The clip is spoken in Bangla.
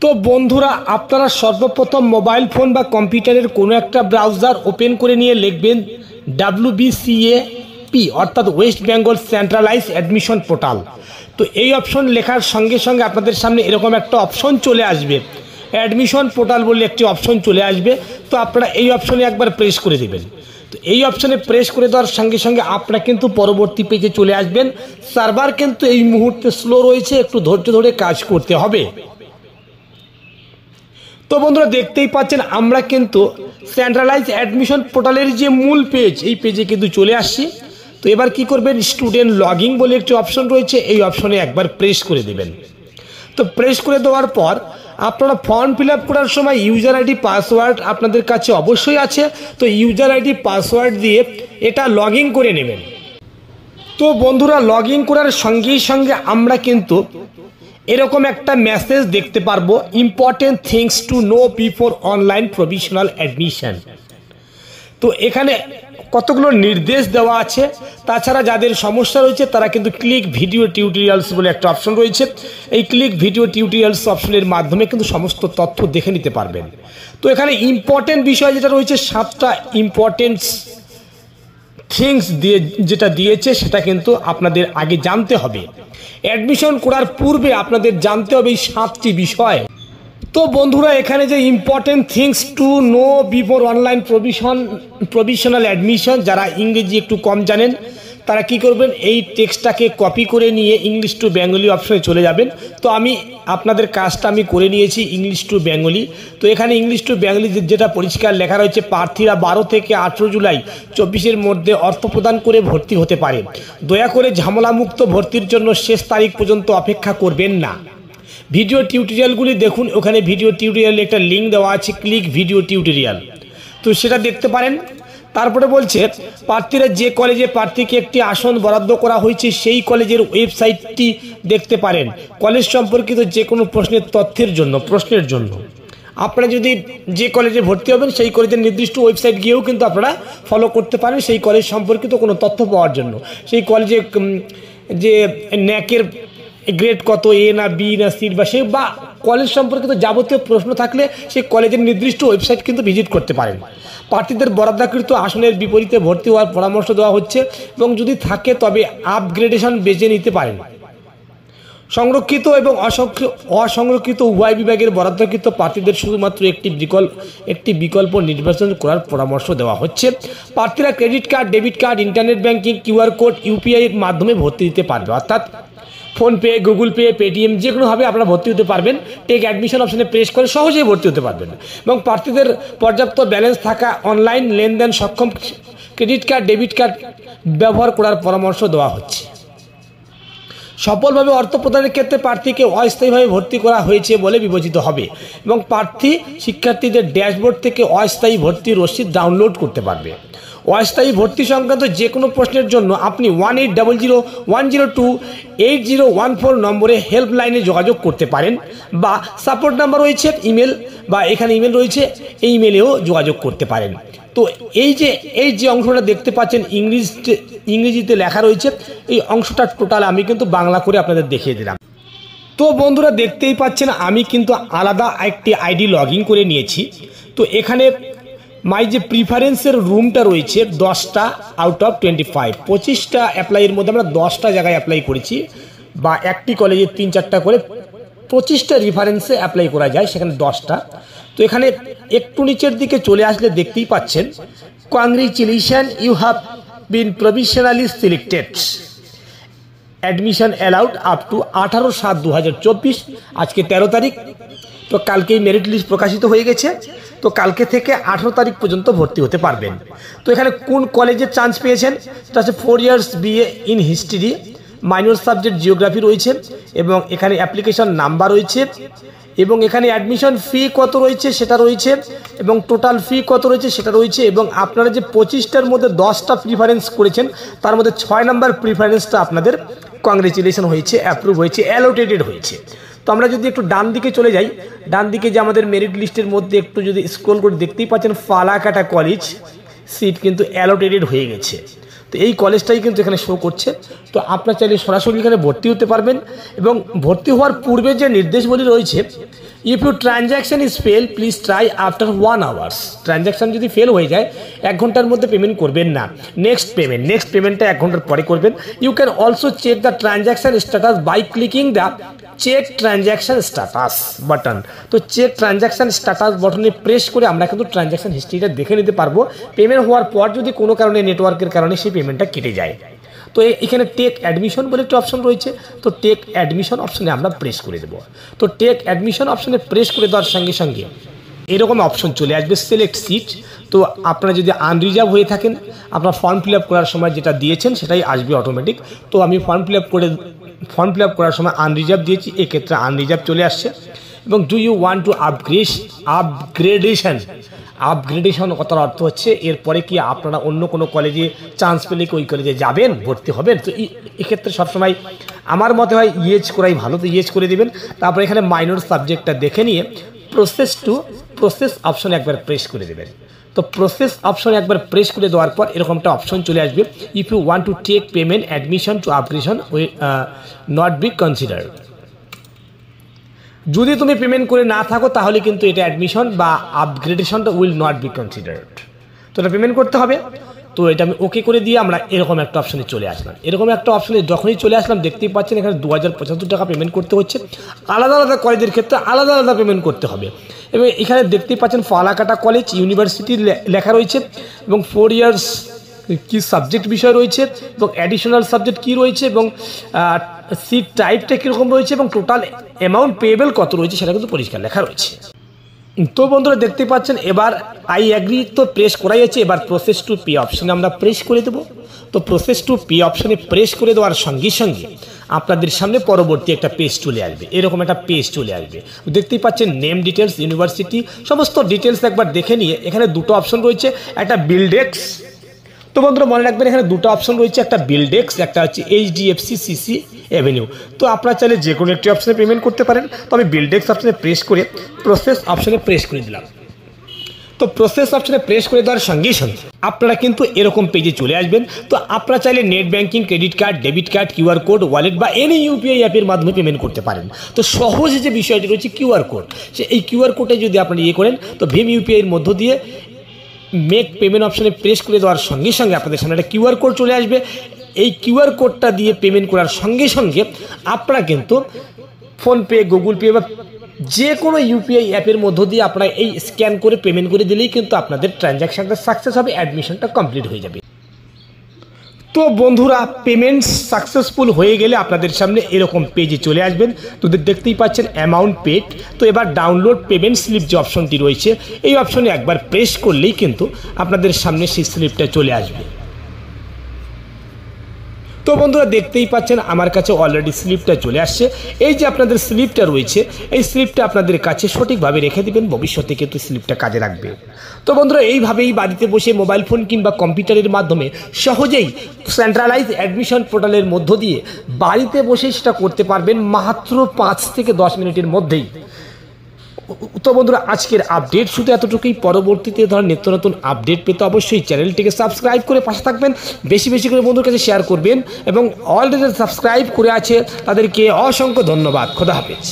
তো বন্ধুরা, আপনারা সর্বপ্রথম মোবাইল ফোন বা কম্পিউটারের কোনো একটা ব্রাউজার ওপেন করে নিয়ে লিখবেন WBCAP অর্থাৎ West Bengal centralise admission portal. তো এই অপশন লেখার সঙ্গে সঙ্গে আপনাদের সামনে এরকম একটা অপশন চলে আসবে, অ্যাডমিশন পোর্টাল বলে একটি অপশন চলে আসবে। তো আপনারা এই অপশনে একবার প্রেস করে দেবেন। তো এই অপশনে প্রেস করে দেওয়ার সঙ্গে সঙ্গে আপনারা কিন্তু পরবর্তী পেজে চলে আসবেন। সার্ভার কিন্তু এই মুহূর্তে স্লো রয়েছে, একটু ধৈর্য ধরে কাজ করতে হবে। তো বন্ধুরা, দেখতেই পাচ্ছেন আমরা কিন্তু সেন্ট্রালাইজ অ্যাডমিশন পোর্টালের যে মূল পেজ, এই পেজে কিন্তু চলে আসছি। তো এবার কি করবেন, স্টুডেন্ট লগইন বলে একটি অপশন রয়েছে, এই অপশনে একবার প্রেস করে দেবেন। তো প্রেস করে দেওয়ার পর আপনারা ফর্ম ফিল আপ করার সময় ইউজার আইডি পাসওয়ার্ড আপনাদের কাছে অবশ্যই আছে। তো ইউজার আইডি পাসওয়ার্ড দিয়ে এটা লগইন করে নেবেন। তো বন্ধুরা, লগইন করার সঙ্গে সঙ্গে আমরা কিন্তু এরকম একটা মেসেজ দেখতে পারবো, important things to know before online provisional admission. তো এখানে কতগুলো নির্দেশ দেওয়া আছে। তাছাড়া যাদের সমস্যা রয়েছে তারা কিন্তু ক্লিক ভিডিও টিউটোরিয়ালস বলে একটা অপশন রয়েছে, এই ক্লিক ভিডিও টিউটোরিয়ালস অপশনের মাধ্যমে কিন্তু সমস্ত তথ্য দেখে নিতে পারবেন। তো এখানে ইম্পর্টেন্ট বিষয় যেটা রয়েছে, 7টা ইম্পর্টেন্ট থিংস দিয়ে যেটা দিয়েছে সেটা কিন্তু আপনাদের আগে জানতে হবে। অ্যাডমিশন করার পূর্বে আপনাদের জানতে হবে এই 7টি বিষয়। তো বন্ধুরা, এখানে যে important things to know before online provisional admission, যারা ইংরেজি একটু কম জানেন তারা কি করবেন, এই টেক্সটটাকে কপি করে নিয়ে ইংলিশ টু বেঙ্গলি অপশনে চলে যাবেন। তো আমি আপনাদের কাজটা আমি করে নিয়েছি ইংলিশ টু বেঙ্গলি। তো এখানে ইংলিশ টু বেঙ্গলি যেটা পরিষ্কার লেখা রয়েছে, প্রার্থীরা 12 থেকে 18 জুলাই 24-এর মধ্যে অর্থ প্রদান করে ভর্তি হতে পারে। দয়া করে ঝামেলামুক্ত ভর্তির জন্য শেষ তারিখ পর্যন্ত অপেক্ষা করবেন না। ভিডিও টিউটোরিয়ালগুলি দেখুন, ওখানে ভিডিও টিউটোরিয়াল একটা লিঙ্ক দেওয়া আছে, ক্লিক ভিডিও টিউটোরিয়াল, তো সেটা দেখতে পারেন। তারপরে বলছে প্রার্থীরা যে কলেজে প্রার্থীকে একটি আসন বরাদ্দ করা হয়েছে সেই কলেজের ওয়েবসাইটটি দেখতে পারেন। কলেজ সম্পর্কিত যে কোনো প্রশ্নের জন্য আপনারা যদি যে কলেজে ভর্তি হবেন সেই কলেজের নির্দিষ্ট ওয়েবসাইট গিয়েও কিন্তু আপনারা ফলো করতে পারেন সেই কলেজ সম্পর্কিত কোনো তথ্য পাওয়ার জন্য। সেই কলেজে যে ন্যাকের গ্রেড কত, এ না বি না সি বা সেই বা কলেজ সম্পর্কিত যাবতীয় প্রশ্ন থাকলে সেই কলেজের নির্দিষ্ট ওয়েবসাইট কিন্তু ভিজিট করতে পারেন। প্রার্থীদের বরাদ্দকৃত আসনের বিপরীতে ভর্তি হওয়ার পরামর্শ দেওয়া হচ্ছে এবং যদি থাকে তবে আপগ্রেডেশন বেছে নিতে পারেন। সংরক্ষিত এবং অসংরক্ষিত উভয় বিভাগের বরাদ্দকৃত প্রার্থীদের শুধুমাত্র একটি বিকল্প নির্বাচন করার পরামর্শ দেওয়া হচ্ছে। প্রার্থীরা credit card, debit card, internet banking, QR code, UPI এর মাধ্যমে ভর্তি দিতে পারবে। অর্থাৎ ফোনপে, গুগল পে, পেটিএম যে কোনোভাবে আপনারা ভর্তি হতে পারবেন। টেক অ্যাডমিশন অপশনে প্রেস করে সহজেই ভর্তি হতে পারবেন এবং প্রার্থীদের পর্যাপ্ত ব্যালেন্স থাকা, অনলাইন লেনদেন সক্ষম ক্রেডিট কার্ড, ডেবিট কার্ড ব্যবহার করার পরামর্শ দেওয়া হচ্ছে। সফলভাবে অর্থ প্রদানের ক্ষেত্রে প্রার্থীকে অস্থায়ীভাবে ভর্তি করা হয়েছে বলে বিবেচিত হবে এবং প্রার্থী শিক্ষার্থীদের ড্যাশবোর্ড থেকে অস্থায়ী ভর্তির রসিদ ডাউনলোড করতে পারবে। অস্থায়ী ভর্তি সংক্রান্ত যে কোনো প্রশ্নের জন্য আপনি 1800-102-8014 নম্বরে হেল্পলাইনে যোগাযোগ করতে পারেন বা সাপোর্ট নাম্বার রয়েছে, ইমেল বা এখানে ইমেল রয়েছে, এই ইমেলেও যোগাযোগ করতে পারেন। তো এই যে অংশটা দেখতে পাচ্ছেন ইংরেজিতে লেখা রয়েছে, এই অংশটা টোটাল আমি কিন্তু বাংলা করে আপনাদের দেখিয়ে দিলাম। তো বন্ধুরা, দেখতেই পাচ্ছেন আমি কিন্তু আলাদা একটি আইডি লগইন করে নিয়েছি। তো এখানে মাই যে প্রিফারেন্সের রুমটা রয়েছে 10টা আউট অফ 25, 25টা অ্যাপ্লাইয়ের মধ্যে আমরা 10টা জায়গায় অ্যাপ্লাই করেছি বা একটি কলেজে 3-4টা করে 25টা রেফারেন্সে অ্যাপ্লাই করা যায়, সেখানে 10টা। তো এখানে একটু নিচের দিকে চলে আসলে দেখতেই পাচ্ছেন, congratulation, you have been provisionally selected, admission allowed up to 18/7/2024। আজকে 13 তারিখ, তো কালকেই মেরিট লিস্ট প্রকাশিত হয়ে গেছে। তো কালকে থেকে 18 তারিখ পর্যন্ত ভর্তি হতে পারবেন। তো এখানে কোন কলেজে চান্স পেয়েছেন, সেটা হচ্ছে 4 years BA in history, minor subject geography রয়েছে এবং এখানে অ্যাপ্লিকেশন নাম্বার রয়েছে এবং এখানে অ্যাডমিশন ফি কত রয়েছে সেটা রয়েছে এবং টোটাল ফি কত রয়েছে সেটা রয়েছে এবং আপনারা যে 25টার মধ্যে 10টা প্রিফারেন্স করেছেন তার মধ্যে 6 নম্বর প্রিফারেন্সটা আপনাদের কংগ্রেচুলেশন হয়েছে, অ্যাপ্রুভ হয়েছে, অ্যালোটেটেড হয়েছে। তো আমরা যদি একটু ডান দিকে চলে যাই, ডান দিকে যে আমাদের মেরিট লিস্টের মধ্যে একটু যদি স্ক্রল করে দেখতেই পাচ্ছেন, ফালাকাটা কলেজ সিট কিন্তু অ্যালোটেটেড হয়ে গেছে। তো এই কলেজটাই কিন্তু এখানে শো করছে। তো আপনারা চাইলে সরাসরি এখানে ভর্তি হতে পারবেন এবং ভর্তি হওয়ার পূর্বে যে নির্দেশাবলী রয়েছে if you transaction is fail please try after 1 hours. Transaction যদি ফেল হয়ে যায় 1 ঘন্টার মধ্যে পেমেন্ট করবেন না। নেক্সট পেমেন্টটা 1 ঘন্টার পরে করবেন। You can also check the transaction status by clicking the check transaction status button. তো চেক ট্রানজ্যাকশন স্ট্যাটাস বাটনে প্রেস করে আমরা কিন্তু ট্রানজ্যাকশন হিস্ট্রিটা দেখে নিতে পারবো। পেমেন্ট হওয়ার পর যদি কোনো কারণে নেটওয়ার্কের কারণে সেই পেমেন্টটা কেটে যায়, তো এখানে টেক অ্যাডমিশন বলে একটা অপশন রয়েছে। তো টেক অ্যাডমিশন অপশনে আমরা প্রেস করে দেবো। তো টেক অ্যাডমিশন অপশনে প্রেস করে দেওয়ার সঙ্গে সঙ্গে এরকম অপশন চলে আসবে সিলেক্ট সিট। তো আপনারা যদি আনরিজার্ভ হয়ে থাকেন, আপনার ফর্ম ফিল আপ করার সময় যেটা দিয়েছেন সেটাই আসবে অটোমেটিক। তো আমি ফর্ম ফিল আপ করার সময় আনরিজার্ভ দিয়েছি, এক্ষেত্রে আনরিজার্ভ চলে আসছে। এবং do you want to upgradation কথার অর্থ হচ্ছে এরপরে কি আপনারা অন্য কোনো কলেজে চান্স পেলে কি ওই কলেজে যাবেন, ভর্তি হবেন। তো এক্ষেত্রে সবসময় আমার মতে হয় ইয়েজ করাই ভালো। তো ইয়েজ করে দেবেন। তারপরে এখানে মাইনর সাবজেক্টটা দেখে নিয়ে প্রসেস অপশনে একবার প্রেস করে দেবেন। তো প্রসেস অপশনে একবার প্রেস করে দেওয়ার পর এরকম একটা অপশন চলে আসবে, if you want to take payment admission to upgradation not be considered. যদি তুমি পেমেন্ট করে না থাকো তাহলে কিন্তু এটা অ্যাডমিশন বা আপগ্রেডেশনটা উইল নট বি কনসিডার্ড। তো এটা পেমেন্ট করতে হবে। তো এটা আমি ওকে করে দিয়ে আমরা এরকম একটা অপশনে চলে আসলাম। এরকম একটা অপশনে যখনই চলে আসলাম দেখতেই পাচ্ছেন এখানে 2075 টাকা পেমেন্ট করতে হচ্ছে। আলাদা আলাদা কলেজের ক্ষেত্রে আলাদা আলাদা পেমেন্ট করতে হবে। এবং এখানে দেখতেই পাচ্ছেন ফালাকাটা কলেজ ইউনিভার্সিটি লেখা রয়েছে এবং 4 ইয়ার্স কী সাবজেক্ট বিষয় রয়েছে এবং অ্যাডিশনাল সাবজেক্ট কী রয়েছে এবং সিট টাইপটা কীরকম রয়েছে এবং টোটাল অ্যামাউন্ট পেয়েবল কত রয়েছে সেটা কিন্তু পরিষ্কার লেখা রয়েছে। তো বন্ধুরা দেখতে পাচ্ছেন এবার আই অ্যাগ্রি তো প্রেস করাই আছে। এবার প্রসেস টু পে অপশানে আমরা প্রেস করে দেবো। তো প্রসেস টু পে অপশানে প্রেস করে দেওয়ার সঙ্গে সঙ্গে আপনাদের সামনে পরবর্তী একটা পেজ চলে আসবে। এরকম একটা পেজ চলে আসবে, দেখতেই পাচ্ছেন নেম ডিটেলস, ইউনিভার্সিটি, সমস্ত ডিটেলস একবার দেখে নিয়ে এখানে দুটো অপশন রয়েছে, একটা বিল্ডেক্স। তো বন্ধুরা মনে রাখবেন এখানে দুটো অপশন রয়েছে, একটা বিল্ডেক্স, একটা হচ্ছে এইচডিএফসি সিসি অ্যাভিনিউ। তো আপনারা চাইলে যে কোনো একটি অপশানে পেমেন্ট করতে পারেন। তো আমি বিল্ডেক্স অপশানে প্রেস করে প্রসেস অপশানে প্রেস করে দিলাম। তো প্রসেস অপশানে প্রেস করে দেওয়ার সঙ্গে সঙ্গে আপনারা কিন্তু এরকম পেজে চলে আসবেন। তো আপনারা চাইলে net banking, credit card, debit card, QR code, wallet বা এনি ইউপিআই অ্যাপের মাধ্যমে পেমেন্ট করতে পারেন। তো সহজ যে বিষয়টি রয়েছে কিউআর কোড, এই কিউআর কোডে যদি আপনারা করেন তো ভীম ইউপিআইয়ের মধ্য দিয়ে মেক পেমেন্ট অপশানে প্রেস করে দেওয়ার সঙ্গে সঙ্গে আপনাদের সামনে একটা কিউআর কোড চলে আসবে। এই কিউআর কোডটা দিয়ে পেমেন্ট করার সঙ্গে সঙ্গে আপনারা কিন্তু ফোনপে, গুগল পে বা যে কোনো ইউপিআই অ্যাপের মধ্য দিয়ে আপনারা এই স্ক্যান করে পেমেন্ট করে দিলেই কিন্তু আপনাদের ট্রানজ্যাকশানটা সাকসেস হবে, অ্যাডমিশনটা কমপ্লিট হয়ে যাবে। তো বন্ধুরা পেমেন্ট সাকসেসফুল হয়ে গেলে আপনাদের সামনে এরকম পেজে চলে আসবেন। তো দেখতেই পাচ্ছেন অ্যামাউন্ট পেড। তো এবার ডাউনলোড পেমেন্ট স্লিপ যে অপশনটি রয়েছে এই অপশনে একবার প্রেস করলেই কিন্তু আপনাদের সামনে সেই স্লিপটা চলে আসবে। তো বন্ধুরা দেখতেই পাচ্ছেন আমার কাছে অলরেডি স্লিপটা চলে আসছে। এই যে আপনাদের স্লিপটা রয়েছে এই স্লিপটা আপনাদের কাছে সঠিকভাবে রেখে দেবেন, ভবিষ্যতে কিন্তু স্লিপটা কাজে লাগবে। তো বন্ধুরা এইভাবেই বাড়িতে বসে মোবাইল ফোন কিংবা কম্পিউটারের মাধ্যমে সহজেই সেন্ট্রালাইজ অ্যাডমিশন পোর্টালের মধ্য দিয়ে বাড়িতে বসে সেটা করতে পারবেন মাত্র 5 থেকে 10 মিনিটের মধ্যেই। তো বন্ধুরা আজকের আপডেট শুধু এতটুকুই। পরবর্তীতে ধরুন নিত্য নতুন আপডেট পেতে অবশ্যই চ্যানেলটিকে সাবস্ক্রাইব করে পাশে থাকবেন, বেশি বেশি করে বন্ধুর কাছে শেয়ার করবেন এবং অলরেডি সাবস্ক্রাইব করে আছে তাদেরকে অসংখ্য ধন্যবাদ। খোদা হাফেজ।